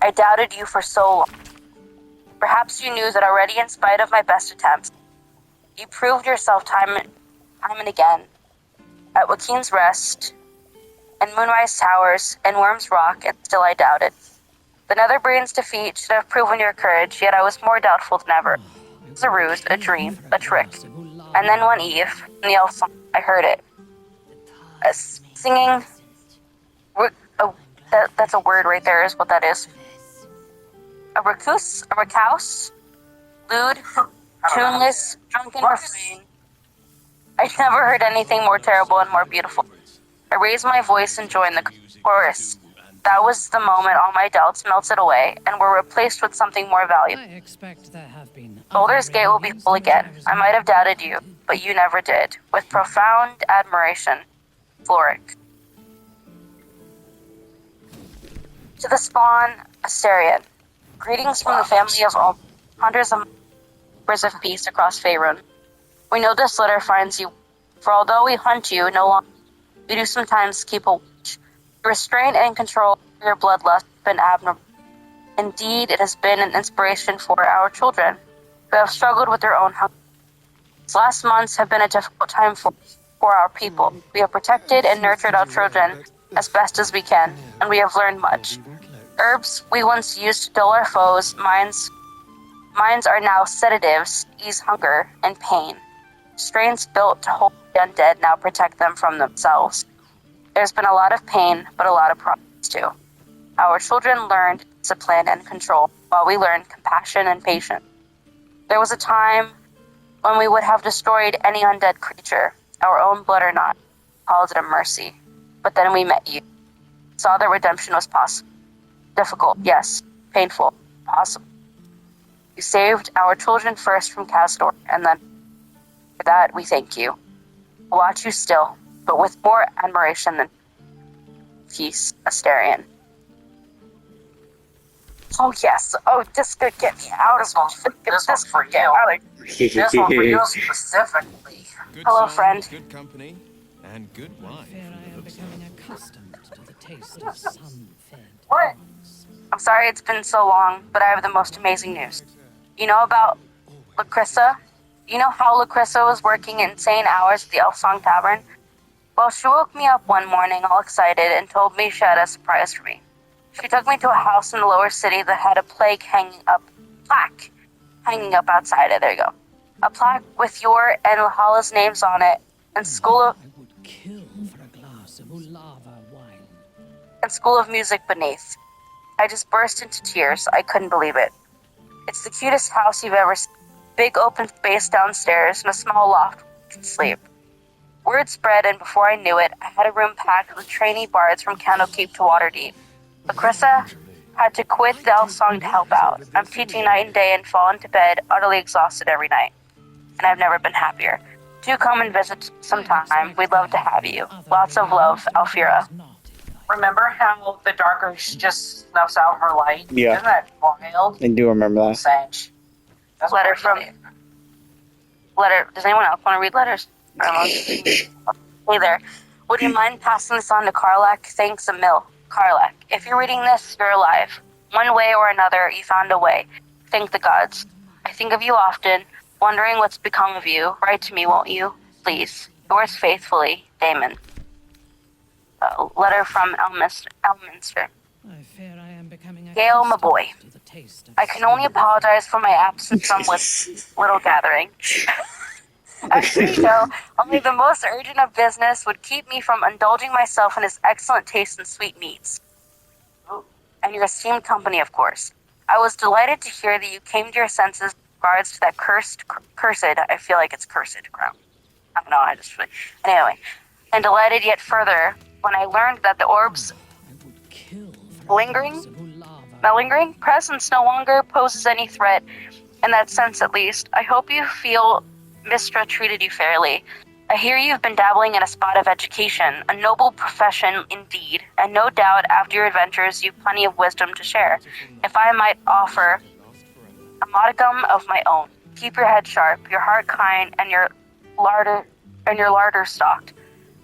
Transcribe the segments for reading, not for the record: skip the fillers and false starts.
I doubted you for so long. Perhaps you knew that already in spite of my best attempts. You proved yourself time and again. At Joaquin's Rest, and Moonrise Towers, and Worm's Rock, and still I doubted. The Netherbrain's defeat should have proven your courage, yet I was more doubtful than ever. It was a ruse, a dream, a trick. And then one eve, in the elf song, I heard it. Singing... Oh, that's a word right there is what that is. A recous, lewd, tuneless, drunken refrain. I never heard anything more terrible and more beautiful. I raised my voice and joined the chorus. That was the moment all my doubts melted away and were replaced with something more valuable. Baldur's Gate will be full again. I might have doubted you, but you never did. With profound admiration, Floric. To the spawn, Astarion. Greetings from the family of all hundreds of members of peace across Faerun. We know this letter finds you, for although we hunt you no longer, we do sometimes keep a watch. Restraint and control of your bloodlust has been abnormal. Indeed, it has been an inspiration for our children, who have struggled with their own hunger. These last months have been a difficult time for our people. We have protected and nurtured our children as best as we can, and we have learned much. Herbs we once used to dull our foes' minds are now sedatives to ease hunger and pain. Strains built to hold the undead now protect them from themselves. There's been a lot of pain, but a lot of progress too. Our children learned discipline and control, while we learned compassion and patience. There was a time when we would have destroyed any undead creature, our own blood or not, called it a mercy. But then we met you, saw that redemption was possible. Difficult, yes. Painful, possible. You saved our children first from Castor, and then for that we thank you. We'll watch you still, but with more admiration than peace, Astarion. Oh yes. Oh, this could get me out of This one's for you. This one for you specifically. Good Hello, song, friend. Good company and good wine. I am becoming accustomed to the taste of sun-fed. What? I'm sorry it's been so long, but I have the most amazing news. You know about Lacrissa? You know how Lacrissa was working insane hours at the Elf Song Tavern? Well, she woke me up one morning all excited and told me she had a surprise for me. She took me to a house in the lower city that had a plaque hanging up outside it. There you go. A plaque with your and Lahala's names on it, and School of Music beneath. I just burst into tears. I couldn't believe it. It's the cutest house you've ever seen. Big open space downstairs and a small loft where you can sleep. Word spread, and before I knew it, I had a room packed with trainee bards from Candlekeep to Waterdeep. Lacrissa had to quit the Elf Song to help out. I'm teaching night and day and fall into bed utterly exhausted every night. And I've never been happier. Do come and visit sometime. We'd love to have you. Lots of love, Alfira. Remember how the darker just snuffs out her light? Yeah. Isn't that wild? I do remember that. Sage. That's Letter what from... Does anyone else want to read letters? Hey there. Would you mind passing this on to Karlak? Thanks a mill. Karlak, if you're reading this, you're alive. One way or another, you found a way. Thank the gods. I think of you often, wondering what's become of you. Write to me, won't you? Please. Yours faithfully, Damon. Letter from Elminster. I fear I am becoming Gale, my boy. to the taste of I can only apologize for my absence from this little gathering. Actually, no, only the most urgent of business would keep me from indulging myself in his excellent taste in sweet meats. And your esteemed company, of course. I was delighted to hear that you came to your senses in regards to that cursed, I feel like it's cursed crown. I don't know, anyway. And delighted yet further when I learned that the orb's malingering presence no longer poses any threat, in that sense at least. I hope you feel Mistra treated you fairly. I hear you've been dabbling in a spot of education, a noble profession indeed, and no doubt after your adventures you've plenty of wisdom to share. If I might offer a modicum of my own, keep your head sharp, your heart kind, and your larder stocked.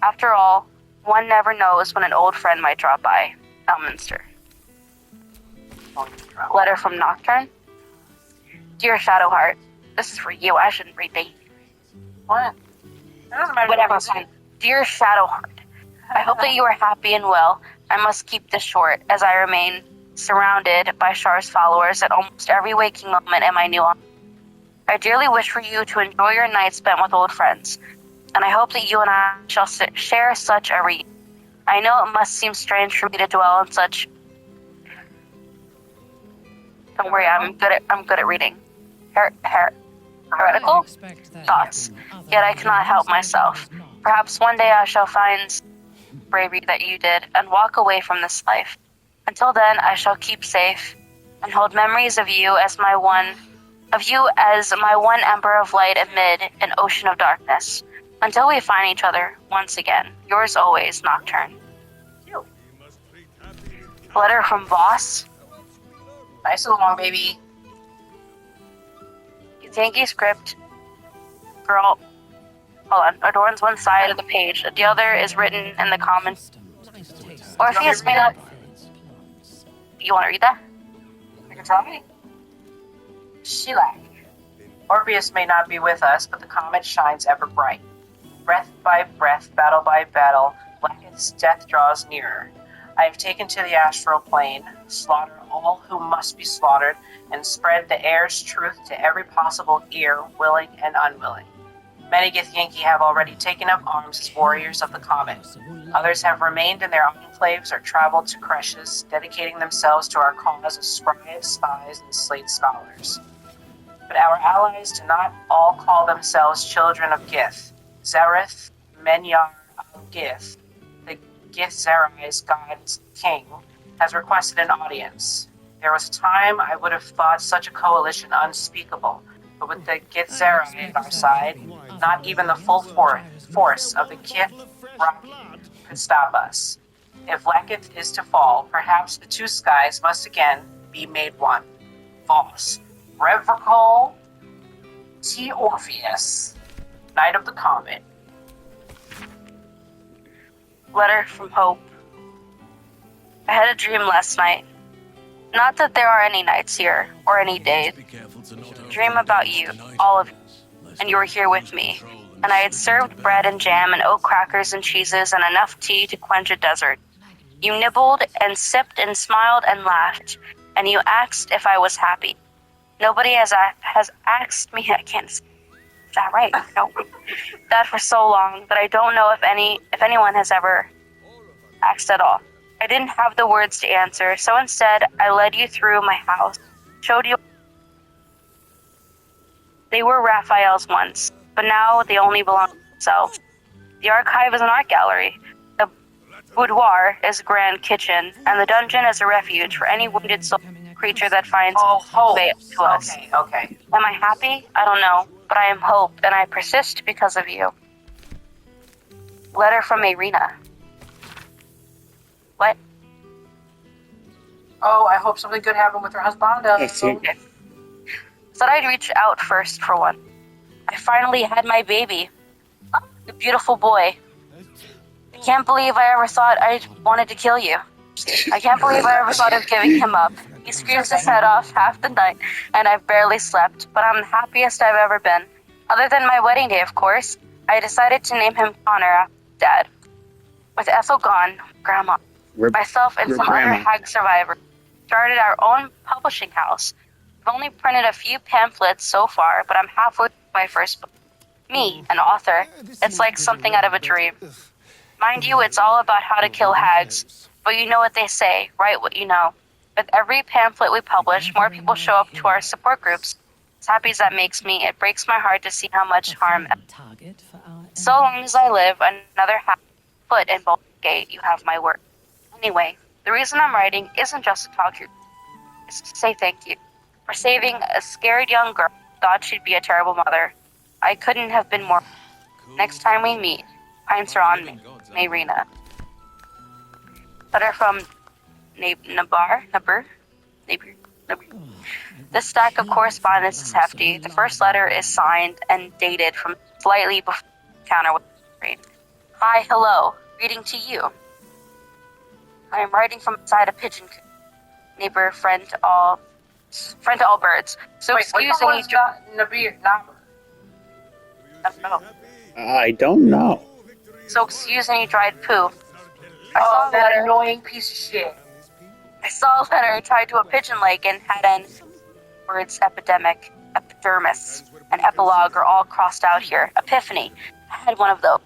After all, one never knows when an old friend might drop by. Elminster. Letter from Nocturne. Dear Shadowheart, this is for you. I shouldn't read the... What? That doesn't matter. Whatever, fine. Dear Shadowheart, I hope that you are happy and well. I must keep this short, as I remain surrounded by Shar's followers at almost every waking moment in my new home. I dearly wish for you to enjoy your night spent with old friends, and I hope that you and I shall share such a reunion. I know it must seem strange for me to dwell on such... Don't worry, I'm good at reading. Heretical thoughts, yet I cannot help myself. Perhaps one day I shall find bravery that you did and walk away from this life. Until then, I shall keep safe and hold memories of you as my one ember of light amid an ocean of darkness. Until we find each other once again. Yours always, Nocturne. Letter from Boss. Nice and long, baby. Yankee script. Girl. Hold on. Adorns one side of the page. The other is written in the comments. Orpheus may not... You want to read that? You can tell me. Sheila. Orpheus may not be with us, but the comet shines ever bright. Breath by breath, battle by battle, Blacketh's death draws nearer. I have taken to the astral plane, slaughter all who must be slaughtered, and spread the air's truth to every possible ear, willing and unwilling. Many Githyanki have already taken up arms as warriors of the comet. Others have remained in their enclaves or traveled to creches, dedicating themselves to our cause as scribes, spies, and slate scholars. But our allies do not all call themselves children of Gith. Zereth, Menyar of Gith, the Gith-Zerais god's king, has requested an audience. There was a time I would have thought such a coalition unspeakable, but with the Gith-Zerai at our side, not even the full force of the Gith-Rocky could stop us. If Lakith is to fall, perhaps the two skies must again be made one. Voss, Revricol, T. Orpheus, Knight of the Comet. Letter from Hope. I had a dream last night. Not that there are any nights here, or any days. Dream about you, all of you, and you were here with me. And I had served bread and jam and oat crackers and cheeses and enough tea to quench a desert. You nibbled and sipped and smiled and laughed, and you asked if I was happy. Nobody has asked me, I can't say that right, no, that for so long that I don't know if anyone has ever asked at all. I didn't have the words to answer, so instead I led you through my house, showed you. They were Raphael's once, but now they only belong to themselves. The archive is an art gallery. The boudoir is a grand kitchen, and the dungeon is a refuge for any wounded soul creature that finds way to us. Okay. Am I happy? I don't know, but I am hope, and I persist because of you. Letter from Irina. What? Oh, I hope something good happened with her husband. Okay. Thought I'd reach out first for one. I finally had my baby. A beautiful boy. I can't believe I ever thought I wanted to kill you. I can't believe I ever thought of giving him up. He screams his head off half the night, and I've barely slept, but I'm the happiest I've ever been. Other than my wedding day, of course, I decided to name him Connor after Dad. With Ethel gone, Grandma, myself, and some other hag survivors started our own publishing house. I've only printed a few pamphlets so far, but I'm halfway through my first book. Me, an author, it's like something out of a dream. Mind you, it's all about how to kill hags, but you know what they say, write what you know. With every pamphlet we publish, more people show up to our support groups. As happy as that makes me, it breaks my heart to see how much harm. So long as I live, another half foot in Baldur Gate, you have my word. Anyway, the reason I'm writing isn't just to talk to you, it's to say thank you for saving a scared young girl who thought she'd be a terrible mother. I couldn't have been more. Next time we meet, pints are on me. Mayrina. Letter from Nabar. This stack of correspondence is hefty. The first letter is signed and dated from slightly before the encounter with the screen. Hi, hello. Greeting to you. I am writing from inside a pigeon coop. neighbor, friend to all birds. So Wait, excuse which one was Nabir? Oh. I don't know. So excuse any dried poo. Oh, that annoying piece of shit. I saw a letter tied to a pigeon leg and had an words epidemic, epidermis, and epilogue are all crossed out here. Epiphany. I had one of those.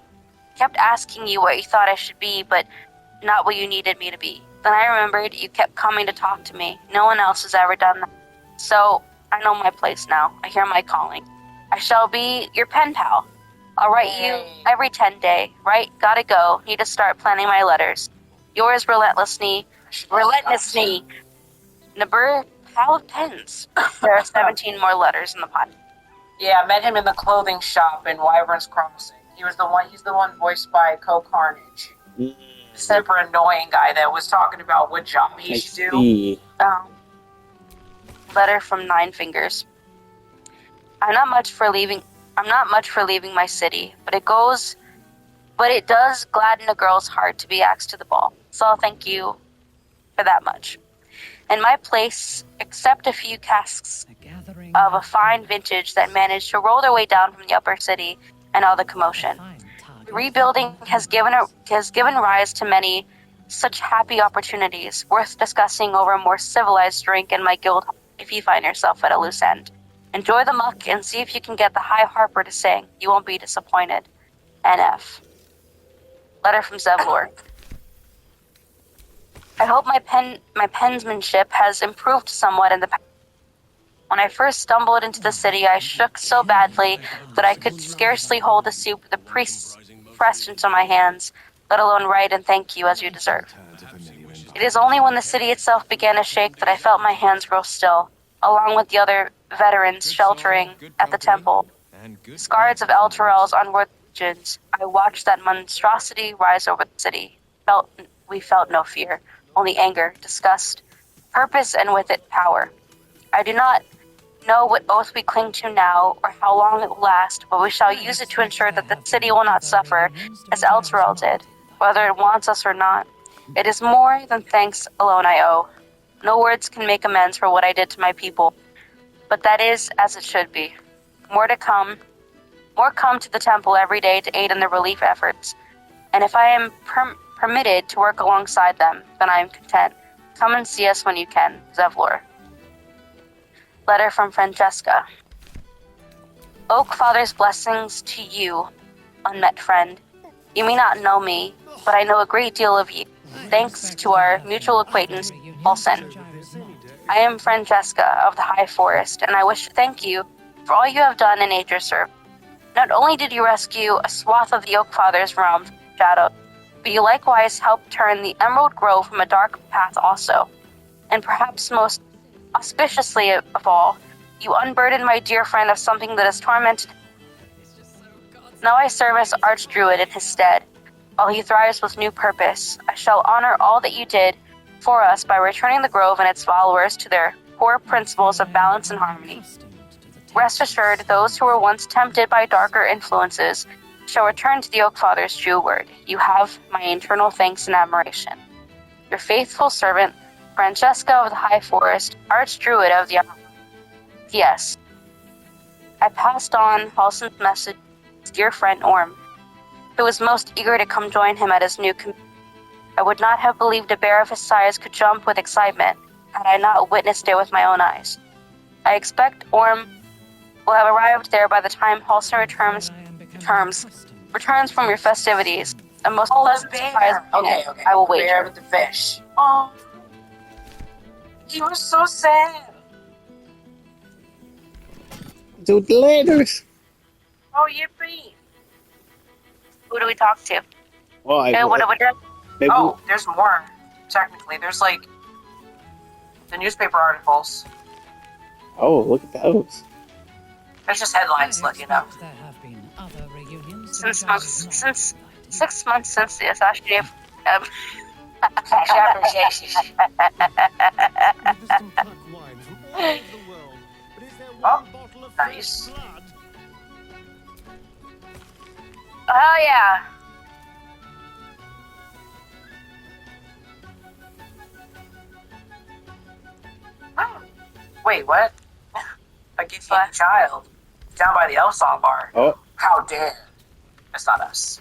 Kept asking you what you thought I should be, but not what you needed me to be. Then I remembered you kept coming to talk to me. No one else has ever done that. So I know my place now. I hear my calling. I shall be your pen pal. I'll write you every 10 day. Right? Gotta go. Need to start planning my letters. Yours relentlessly. Nabur, pal of pens. There are 17 more letters in the pot. Yeah, I met him in the clothing shop in Wyvern's Crossing. He's the one voiced by Carnage. Super annoying guy that was talking about what job he should do. Letter from Nine Fingers. I'm not much for leaving my city, but it does gladden a girl's heart to be axed to the ball. So I'll thank you for that much. In my place, except a few casks of a fine vintage that managed to roll their way down from the upper city and all the commotion. The rebuilding has given rise to many such happy opportunities, worth discussing over a more civilized drink in my guild if you find yourself at a loose end. Enjoy the muck and see if you can get the high harper to sing. You won't be disappointed. NF. Letter from Zevlor. I hope my pensmanship has improved somewhat in the past. When I first stumbled into the city, I shook so badly that I could scarcely hold the soup the priests pressed into my hands, let alone write and thank you as you deserve. It is only when the city itself began to shake that I felt my hands grow still, along with the other veterans sheltering at the temple. Scards of Elturel's onward legions, I watched that monstrosity rise over the city. We felt no fear, only anger, disgust, purpose, and with it power. I do not know what oath we cling to now, or how long it will last, but we shall use it to ensure that the city will not suffer, as Elturel did, whether it wants us or not. It is more than thanks alone I owe. No words can make amends for what I did to my people, but that is as it should be. More come to the temple every day to aid in the relief efforts, and if I am permitted to work alongside them, then I am content. Come and see us when you can, Zevlor. Letter from Francesca. Oak Father's blessings to you, unmet friend. You may not know me, but I know a great deal of you, thanks to our mutual acquaintance, Paulson. I am Francesca of the High Forest, and I wish to thank you for all you have done in nature's service. Not only did you rescue a swath of the Oak Father's realm from shadow, but you likewise helped turn the Emerald Grove from a dark path also. And perhaps most auspiciously of all, you unburdened my dear friend of something that has tormented him. Now I serve as Archdruid in his stead. While he thrives with new purpose, I shall honor all that you did for us by returning the grove and its followers to their core principles of balance and harmony. Rest assured, those who were once tempted by darker influences shall return to the Oak Father's true word. You have my eternal thanks and admiration. Your faithful servant, Francesca of the High Forest, Archdruid of the Yes. I passed on Halson's message to his dear friend Orm, who was most eager to come join him at his new community. I would not have believed a bear of his size could jump with excitement had I not witnessed it with my own eyes. I expect Orm will have arrived there by the time Halson returns from your festivities. A most pleasant surprise. Okay. I will The wager. bear with the fish. Oh, he was so sad. Do the letters. Oh, yippee. Who do we talk to? Well, maybe Oh, there's more. Technically, there's like the newspaper articles. Oh, look at those. There's just headlines, let you know. There have been other reunions. Since 6 months since the assassination of Oh, nice. Oh yeah. Wait, what? A gifted child. Down by the Elf Song bar. Oh, How dare. It's not us.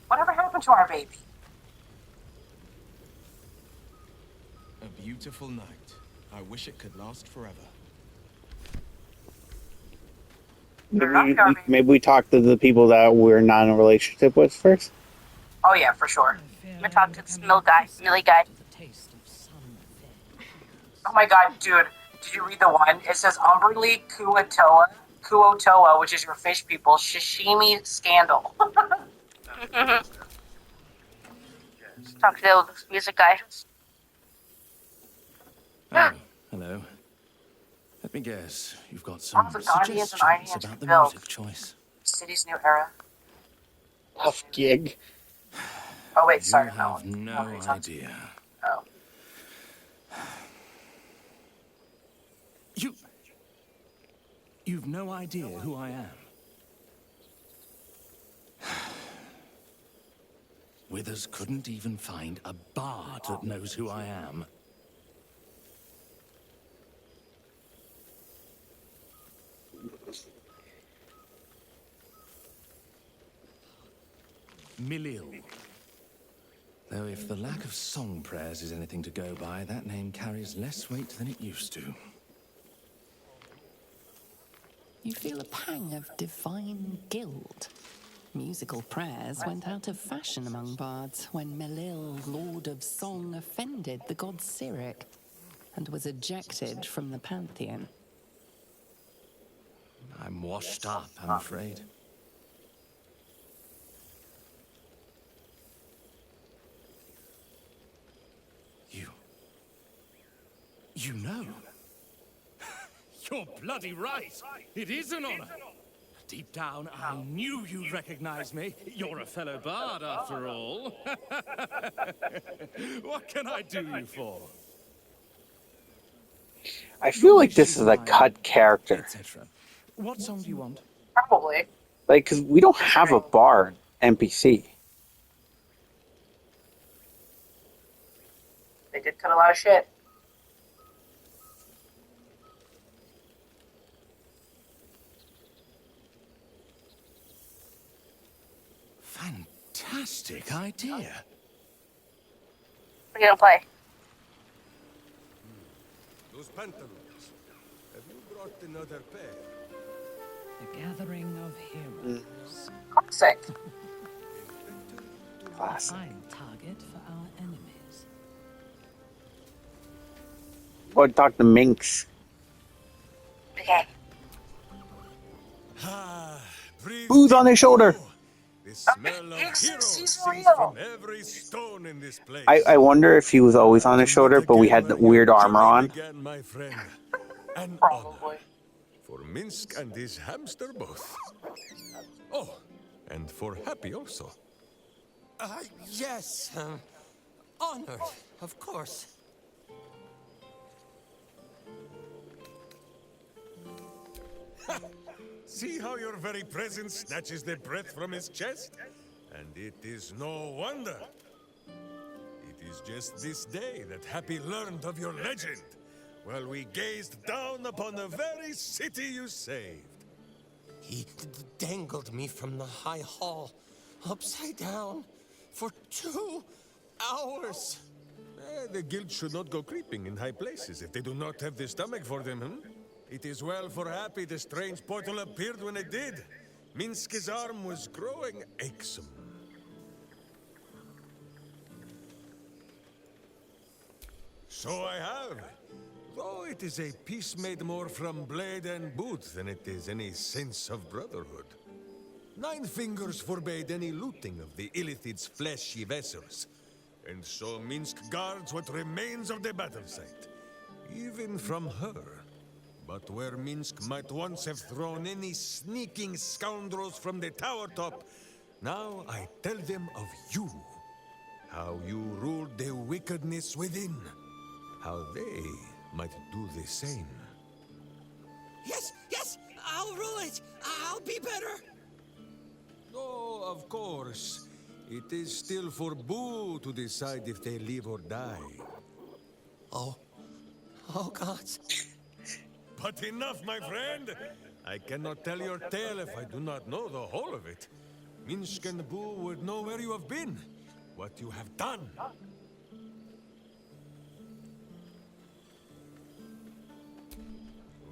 Whatever happened to our baby? A beautiful night. I wish it could last forever. maybe we talk to the people that we're not in a relationship with first. Oh yeah, for sure. I'm gonna talk to this Millie guy. The taste of some affair. Oh my god, dude. Did you read the one? It says Umberly Kuotoa, which is your fish people, sashimi scandal. Talk to the music guy. Oh, hello. Let me guess, you've got some Lots of Guardians and Iron suggestions Hands about the built. music choice. City's new era. Tough gig. Oh wait, You sorry. have no no it's not- idea. Oh. You've no idea who I am. Withers couldn't even find a bard that knows who I am. Milil. Though if the lack of song prayers is anything to go by, that name carries less weight than it used to. You feel a pang of divine guilt. Musical prayers went out of fashion among bards when Melil, Lord of Song, offended the god Cyric and was ejected from the pantheon. I'm washed up, I'm afraid. You know? You're bloody right. It is an honor. Deep down, I knew you'd recognize me. You're a fellow bard, after all. What can I do you for? I feel like this is a cut character. Etc. What song do you want? Probably. Like, because we don't have a bard NPC. They did cut a lot of shit. Fantastic idea. What are you gonna play? Those pantaloons. Have you brought another pair? The gathering of heroes. Classic. Classic. Prime target for our enemies. Or talk to Minx. Okay. Ah, breathe Who's on his shoulder? the smell of He's heroes sings real. from every stone in this place. I wonder if he was always on his shoulder, but we had the weird armor on. Began, my friend. An Probably. honor for Minsk and his hamster both. Oh, and for Happy also. Yes, honored, of course. See how your very presence snatches the breath from his chest? And it is no wonder. It is just this day that Happy learned of your legend, while we gazed down upon the very city you saved. He dangled me from the high hall, upside down, for 2 hours. The guild should not go creeping in high places if they do not have the stomach for them, hmm? It is well for Happy the strange portal appeared when it did. Minsk's arm was growing achesome. So I have. Though it is a piece made more from blade and boot than it is any sense of brotherhood. 9 fingers forbade any looting of the Illithid's fleshy vessels. And so Minsk guards what remains of the battle site. Even from her. But where Minsk might once have thrown any sneaking scoundrels from the tower top, now I tell them of you. How you ruled the wickedness within. How they might do the same. Yes, I'll rule it. I'll be better. Oh, of course. It is still for Boo to decide if they live or die. Oh, Oh, gods. But enough, my friend! I cannot tell your tale if I do not know the whole of it. Minsk and Boo would know where you have been, what you have done.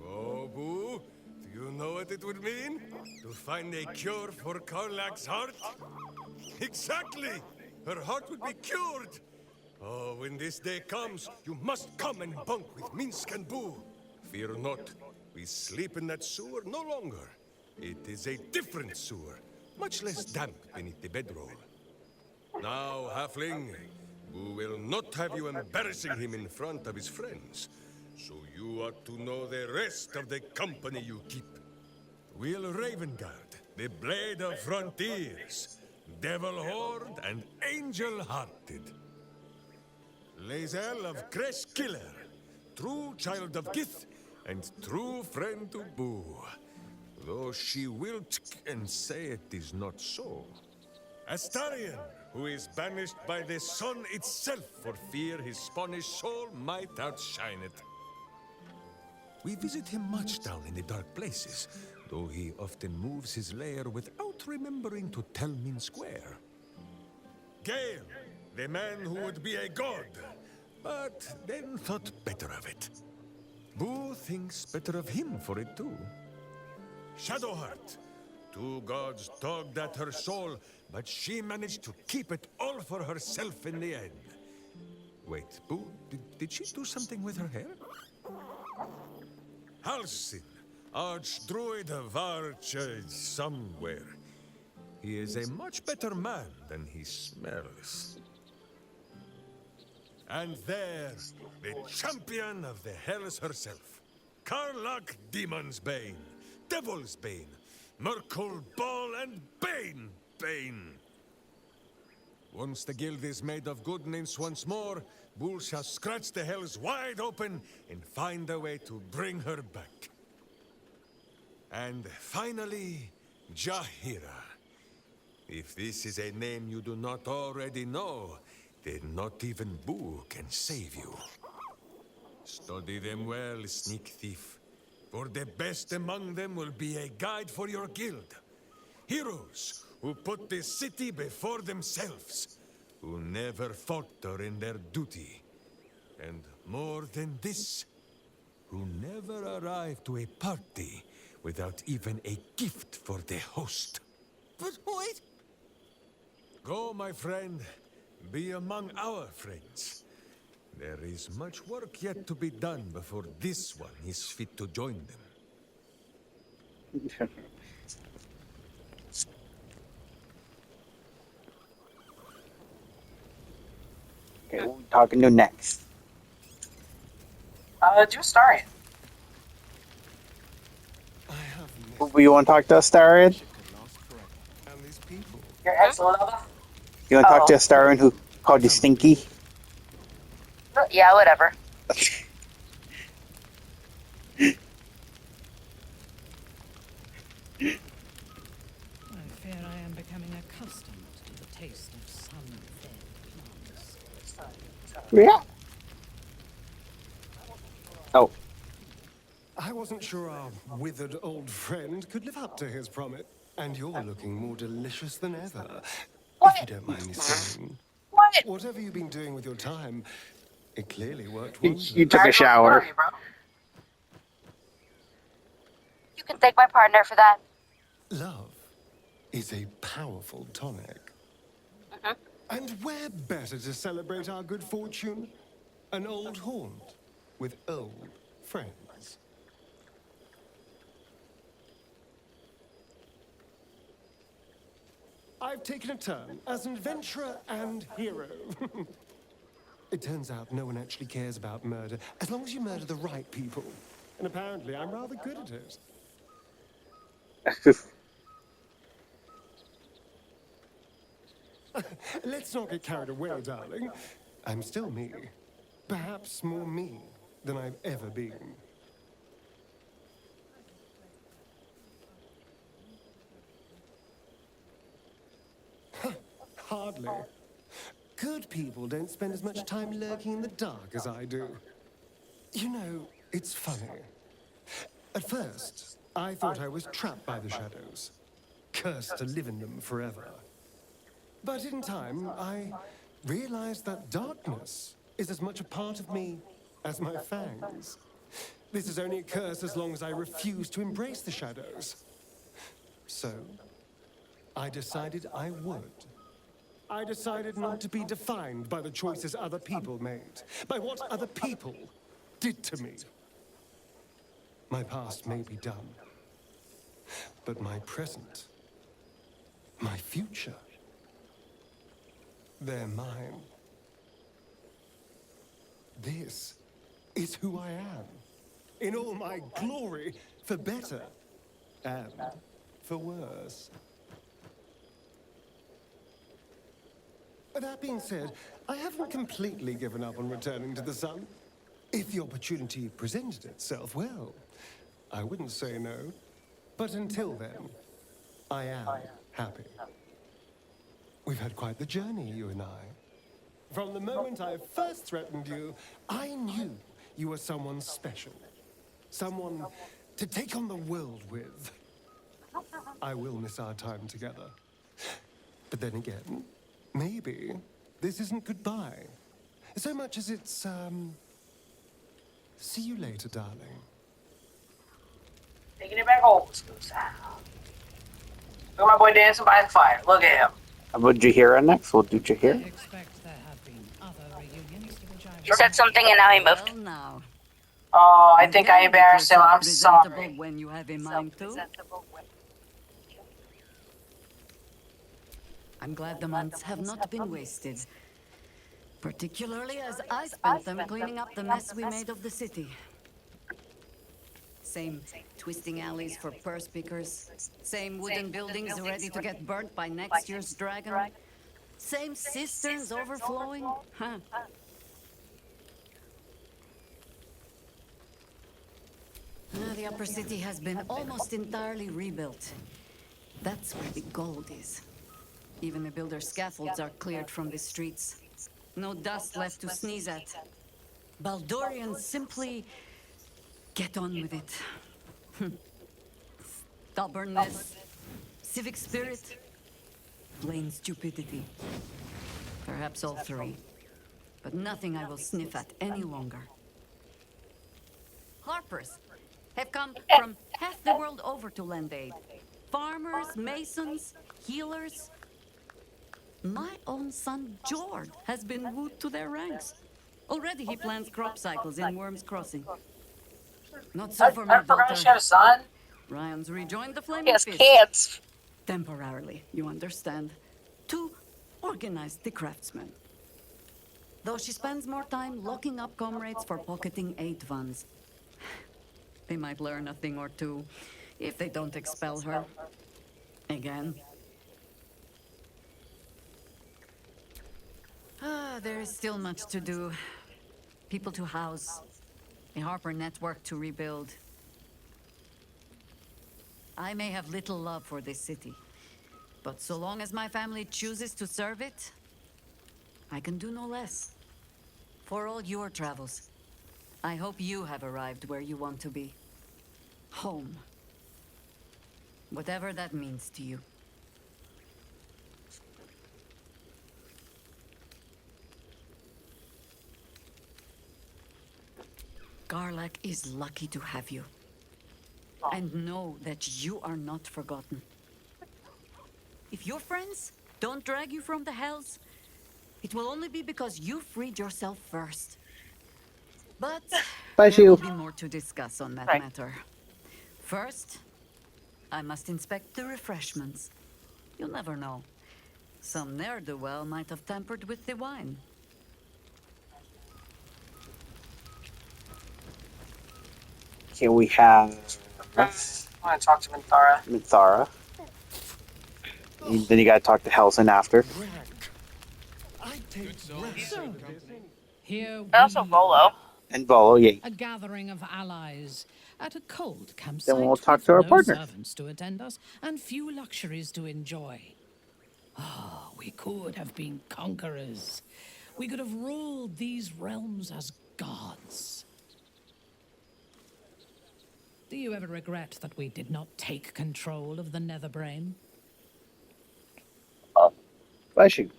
Oh, Boo, do you know what it would mean? To find a cure for Karlak's heart? Exactly! Her heart would be cured! Oh, when this day comes, you must come and bunk with Minsk and Boo. Fear not, we sleep in that sewer no longer. It is a different sewer, much less damp beneath the bedroll. Now, Halfling, Boo will not have you embarrassing him in front of his friends. So you ought to know the rest of the company you keep. Will Ravengard, the Blade of Frontiers, Devil Horde, and Angel Hearted. Lae'zel of Creshkiller, true child of Gith, and true friend to Boo. Though she will and say it is not so. Astarion, who is banished by the sun itself for fear his Spanish soul might outshine it. We visit him much down in the dark places, though he often moves his lair without remembering to tell Minsk where. Gale, the man who would be a god, but then thought better of it. Boo thinks better of him for it too. Shadowheart, two gods tugged at her soul, but she managed to keep it all for herself in the end. Wait, Boo, did she do something with her hair? Halsin, Archdruid of Arch somewhere. He is a much better man than he smells. And there, the champion of the Hells herself. Karlak Demon's Bane, Devil's Bane, Merkul Ball and Bane. Once the guild is made of goodness once more, Bull shall scratch the Hells wide open and find a way to bring her back. And finally, Jahira. If this is a name you do not already know, then not even Boo can save you. Study them well, sneak thief, for the best among them will be a guide for your guild. Heroes who put the city before themselves, who never falter in their duty. And more than this, who never arrive to a party without even a gift for the host. But wait! Go, my friend. Be among our friends. There is much work yet to be done before this one is fit to join them. Okay, who we talking to next? Do Astarion. Who you want to talk to, Astarion? And these people. Your ex-lover? You want to talk to Oh. Astarion who called you Stinky? Yeah, whatever. I fear I am becoming accustomed to the taste of sun-fed plants. Yeah. Oh. I wasn't sure our withered old friend could live up to his promise. And you're looking more delicious than ever. What? If you don't mind me saying. What? Whatever you've been doing with your time, it clearly worked You wonders. took a shower. You can thank my partner for that. Love is a powerful tonic. And where better to celebrate our good fortune? An old haunt with old friends. I've taken a turn as an adventurer and hero. It turns out no one actually cares about murder as long as you murder the right people. And apparently I'm rather good at it. Let's not get carried away, darling. I'm still me. Perhaps more me than I've ever been. Hardly. Good people don't spend as much time lurking in the dark as I do. You know, it's funny. At first, I thought I was trapped by the shadows, cursed to live in them forever. But in time, I realized that darkness is as much a part of me as my fangs. This is only a curse as long as I refuse to embrace the shadows. So, I decided I would. I decided not to be defined by the choices other people made, by what other people did to me. My past may be done, but my present, my future, they're mine. This is who I am, in all my glory, for better and for worse. That being said, I haven't completely given up on returning to the sun. If the opportunity presented itself, well, I wouldn't say no. But until then, I am happy. We've had quite the journey, you and I. From the moment I first threatened you, I knew you were someone special. Someone to take on the world with. I will miss our time together. But then again, maybe this isn't goodbye. So much as it's, see you later, darling. Taking it back home. Look at my boy dancing by the fire. Look at him. Would you hear next? We'll do you I hear? expect there have been other reunions to which I He said something and now he moved. Well, now. Oh, I think I embarrassed him. I'm sorry. When you have in mind too. I'm glad the months have not been wasted. Particularly as I spent them cleaning up the mess we made of the city. Same twisting alleys for purse pickers. Same wooden buildings ready to get burnt by next year's dragon. Same cisterns overflowing. Huh. The upper city has been almost entirely rebuilt. That's where the gold is. Even the builder's scaffolds are cleared from the streets. No dust left to sneeze at. Baldurians simply get on with it. Stubbornness, civic spirit, plain stupidity. Perhaps all three. But nothing I will sniff at any longer. Harpers have come from half the world over to lend aid. Farmers, masons, healers. My own son, Jord, has been wooed to their ranks. Already he plans crop cycles in Worm's Crossing. Not so for my I forgot daughter. she had a son. Ryan's rejoined the Flaming Yes, Fist. kids. Temporarily, you understand. To organize the craftsmen. Though she spends more time locking up comrades for pocketing aid funds. They might learn a thing or two if they don't expel her. Again. There is still much to do. People to house. A Harper network to rebuild. I may have little love for this city, but so long as my family chooses to serve it, I can do no less. For all your travels, I hope you have arrived where you want to be. Home. Whatever that means to you. Garlac is lucky to have you. And know that you are not forgotten. If your friends don't drag you from the hells, it will only be because you freed yourself first. But Bye, there will Shield. be more to discuss on that Right. matter. First, I must inspect the refreshments. You'll never know. Some ne'er-do-well might have tampered with the wine. Here we have I want to talk to Minthara. Minthara. Then you gotta talk to Helson after. I take So, here we And also Volo. are, And Volo, yeah. a gathering of allies at a cold campsite Then we'll talk with to our no partner. servants to attend us and few luxuries to enjoy. Ah, we could have been conquerors. We could have ruled these realms as gods. Do you ever regret that we did not take control of the Netherbrain? Oh, bless you.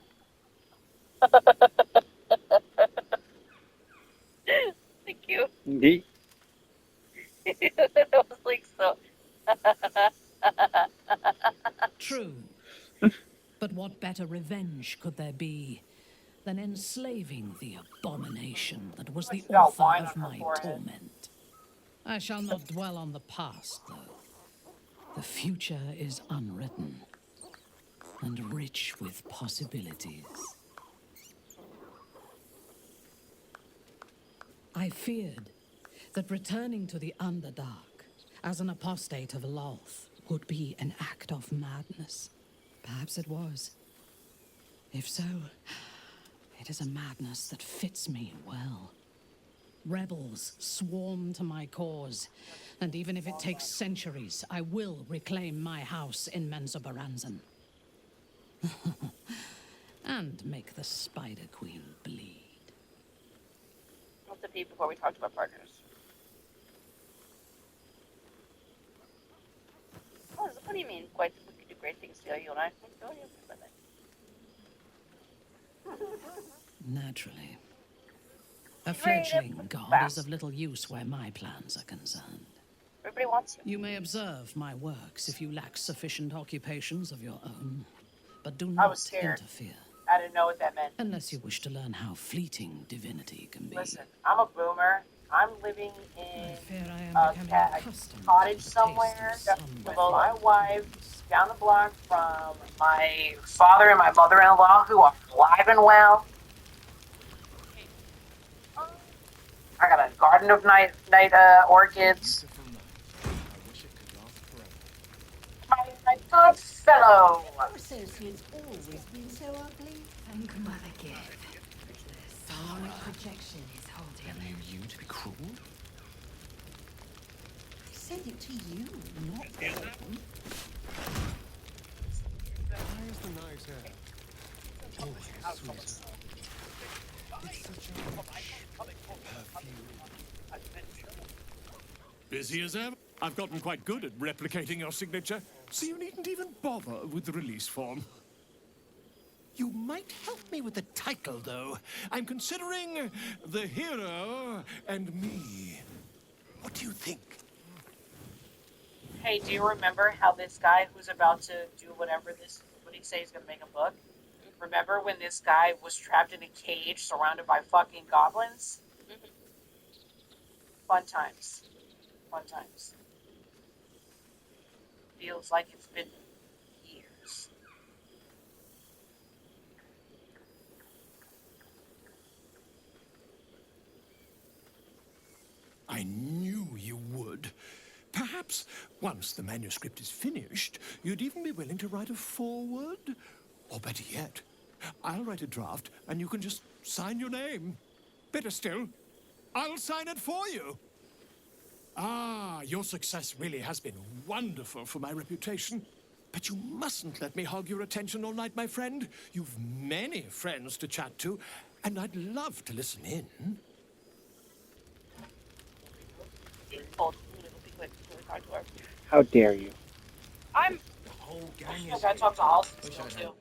Thank you. Indeed. That was like so. True. But what better revenge could there be than enslaving the abomination that was the She's got author wine on of her my forehead. torment? I shall not dwell on the past, though. The future is unwritten and rich with possibilities. I feared that returning to the Underdark as an apostate of Lolth would be an act of madness. Perhaps it was. If so, it is a madness that fits me well. Rebels swarm to my cause, and even if it takes centuries, I will reclaim my house in Menzoberranzan. And make the Spider Queen bleed. What's the beat before we talked about partners? Oh, what do you mean? Quite, we could do great things together, you and I. Oh, yeah, Naturally. A fledgling god is of little use where my plans are concerned. everybody wants you. You may observe my works if you lack sufficient occupations of your own, but do I not was scared. interfere. I didn't know what that meant. Unless you wish to learn how fleeting divinity can be. Listen, I'm a boomer. I'm living in I fear I am a becoming cottage accustomed to the taste somewhere of sun with my wife down the block from my father and my mother-in-law, who are alive and well. I got a garden of night orchids. Beautiful night. I wish it could last forever. My good fellow. Our associates always been so ugly. Thank Mother Gift. The sonic projection is holding. I knew you to be cruel. I said it to you, not them. Where's the night air? Always sweeter. It's such a rich perfume. Busy as ever. I've gotten quite good at replicating your signature, so you needn't even bother with the release form. You might help me with the title, though. I'm considering The Hero and Me. What do you think? Hey, do you remember how this guy who's about to do what he says he's gonna make a book? Remember when this guy was trapped in a cage surrounded by fucking goblins? Fun times. Fun times. Feels like it's been years. I knew you would. Perhaps once the manuscript is finished, you'd even be willing to write a foreword? Or better yet, I'll write a draft and you can just sign your name. Better still, I'll sign it for you. Ah, your success really has been wonderful for my reputation. But you mustn't let me hog your attention all night, my friend. You've many friends to chat to, and I'd love to listen in. How dare you? I'm. The whole gang I is gotta talk to Halsey Wish still I'd too. had